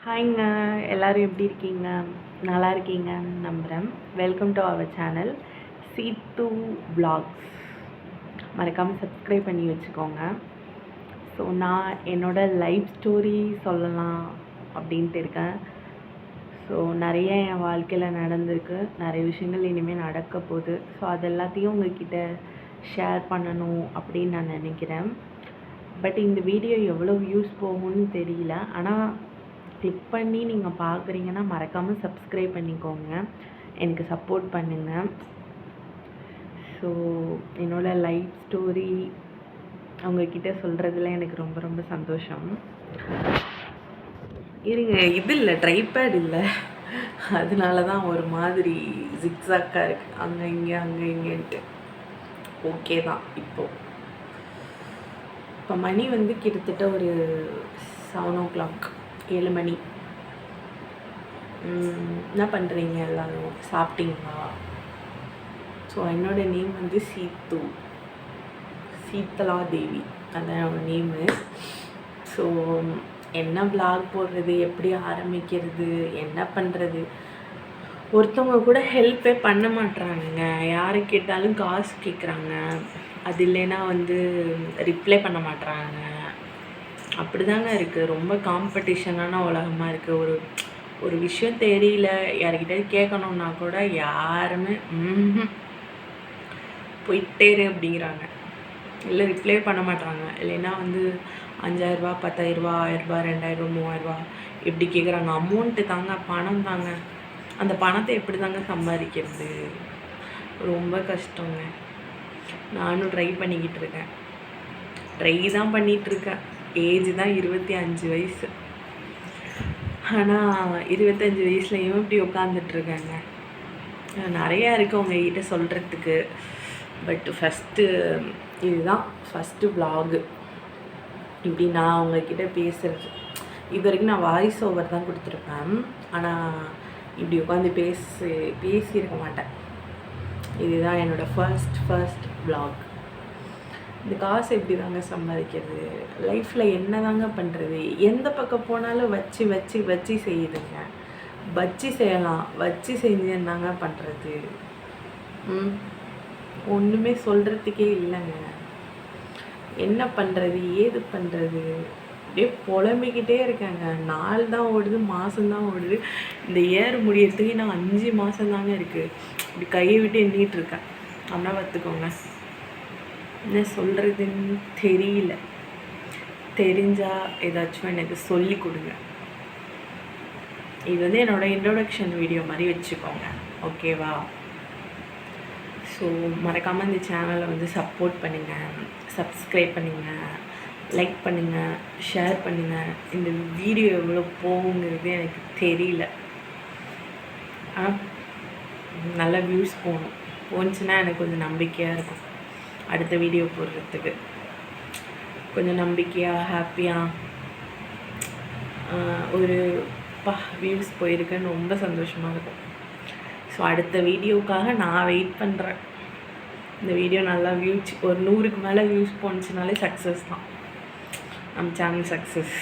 ஹாய்ங்க, எல்லோரும் எப்படி இருக்கீங்க? நல்லா இருக்கீங்கன்னு நம்புகிறேன். Welcome to our channel Seethu vlogs. மறக்காமல் சப்ஸ்கிரைப் பண்ணி வச்சுக்கோங்க. ஸோ நான் என்னோடய லைஃப் ஸ்டோரி சொல்லலாம் அப்படின்ட்டு இருக்கேன். ஸோ நிறைய என் வாழ்க்கையில் நடந்திருக்கு, நிறைய விஷயங்கள் இனிமேல் நடக்க போகுது. ஸோ அது எல்லாத்தையும் உங்கள்கிட்ட ஷேர் பண்ணணும் அப்படின்னு நான் நினைக்கிறேன். பட் இந்த வீடியோ எவ்வளோ வியூஸ் போகும்னு தெரியல. ஆனால் கிளிக் பண்ணி நீங்கள் பார்க்குறீங்கன்னா மறக்காமல் சப்ஸ்கிரைப் பண்ணிக்கோங்க, எனக்கு சப்போர்ட் பண்ணுங்கள். ஸோ என்னோடய லைஃப் ஸ்டோரி அவங்கக்கிட்ட சொல்கிறதுல எனக்கு ரொம்ப ரொம்ப சந்தோஷம். இருங்க, இது இல்லை, ட்ரைபேட் இல்லை, அதனால தான் ஒரு மாதிரி ஜிக்ஸாக்காக இருக்குது, அங்கே இங்கே அங்கே இங்கேன்ட்டு. ஓகே தான். இப்போ மணி வந்து கிட்டத்தட்ட ஒரு 7 o'clock, 7 மணி. என்ன பண்ணுறீங்க எல்லோரும்? சாப்பிட்டீங்களா? ஸோ என்னோடய நேம் வந்து சீத்தலா தேவி, அதான் என்னோடய நேமு. ஸோ என்ன விளாக் போடுறது, எப்படி ஆரம்பிக்கிறது, என்ன பண்ணுறது, ஒருத்தவங்க கூட ஹெல்ப்பே பண்ண மாட்டுறாங்க. யாரை கேட்டாலும் காசு கேட்குறாங்க, அது இல்லைன்னா வந்து ரிப்ளை பண்ண மாட்டுறாங்க. அப்படி தாங்க இருக்குது. ரொம்ப காம்படிஷனான உலகமாக இருக்குது. ஒரு விஷயம் தெரியல, யார்கிட்ட கேட்கணுன்னா கூட யாருமே போயிட்டேரு அப்படிங்கிறாங்க, இல்லை ரிப்ளை பண்ண மாட்டாங்க. இல்லைன்னா வந்து 5000 ரூபா, 10,000 ரூபா, 1000 ரூபா, 2000, 3000 இப்படி கேட்குறாங்க. அமௌண்ட்டு தாங்க, பணம் தாங்க. அந்த பணத்தை எப்படி தாங்க சம்பாதிக்கிறது? ரொம்ப கஷ்டங்க. நானும் ட்ரை பண்ணிக்கிட்டு இருக்கேன், ட்ரை தான் பண்ணிகிட்ருக்கேன். ஏஜ் தான் 25 வயசு. ஆனால் 25 வயசுலையும் இப்படி உட்காந்துட்ருக்காங்க. நிறையா இருக்குது உங்ககிட்ட சொல்கிறதுக்கு. பட் இதுதான் ஃபஸ்ட்டு விலாகு. இப்படி நான் உங்ககிட்ட பேசுகிறது, இது வரைக்கும் நான் வாய்ஸ் ஓவர் தான் கொடுத்துருப்பேன். ஆனால் இப்படி உட்காந்து பேசியிருக்க மாட்டேன். இதுதான் என்னோடய ஃபர்ஸ்ட் விலாக். இந்த காசு எப்படி தாங்க சம்பாதிக்கிறது, லைஃப்பில் என்ன தாங்க பண்ணுறது, எந்த பக்கம் போனாலும் வச்சு செய்யுதுங்க. வச்சு செய்யலாம், வச்சு செஞ்சு என்னங்க பண்ணுறது? ஒன்றுமே சொல்கிறதுக்கே இல்லைங்க. என்ன பண்ணுறது, ஏது பண்ணுறது, அப்படியே புலம்பிக்கிட்டே இருக்காங்க. நாள் தான் ஓடுது, மாதம்தான் ஓடுது. இந்த ஏர் முடியறதுக்கு நான் 5 மாதம் தாங்க இருக்குது. இப்படி கையை விட்டு எண்ணிகிட்ருக்கேன். ஆனால் பார்த்துக்கோங்க, என்ன சொல்கிறதுன்னு தெரியல. தெரிஞ்சால் ஏதாச்சும் எனக்கு சொல்லி கொடுங்க. இது வந்து என்னோடய இன்ட்ரோடக்ஷன் வீடியோ மாதிரி வச்சுக்கோங்க, ஓகேவா? ஸோ மறக்காமல் இந்த சேனலை வந்து சப்போர்ட் பண்ணுங்கள், சப்ஸ்கிரைப் பண்ணுங்கள், லைக் பண்ணுங்கள், ஷேர் பண்ணுங்கள். இந்த வீடியோ எவ்வளோ போகுங்கிறது எனக்கு தெரியல, ஆனால் நல்ல வியூஸ் போணுச்சுன்னா எனக்கு கொஞ்சம் நம்பிக்கையாக இருக்கும். அடுத்த வீடியோ போடுறதுக்கு கொஞ்சம் நம்பிக்கையாக, ஹாப்பியாக, ஒரு வியூஸ் போயிருக்குன்னு ரொம்ப சந்தோஷமாக இருக்கும். ஸோ அடுத்த வீடியோக்காக நான் வெயிட் பண்ணுறேன். இந்த வீடியோ நல்லா வியூஸ், ஒரு 100க்கு மேலே வியூஸ் போணுச்சுனாலே சக்ஸஸ் தான், நம்ம சேனல் சக்ஸஸ்.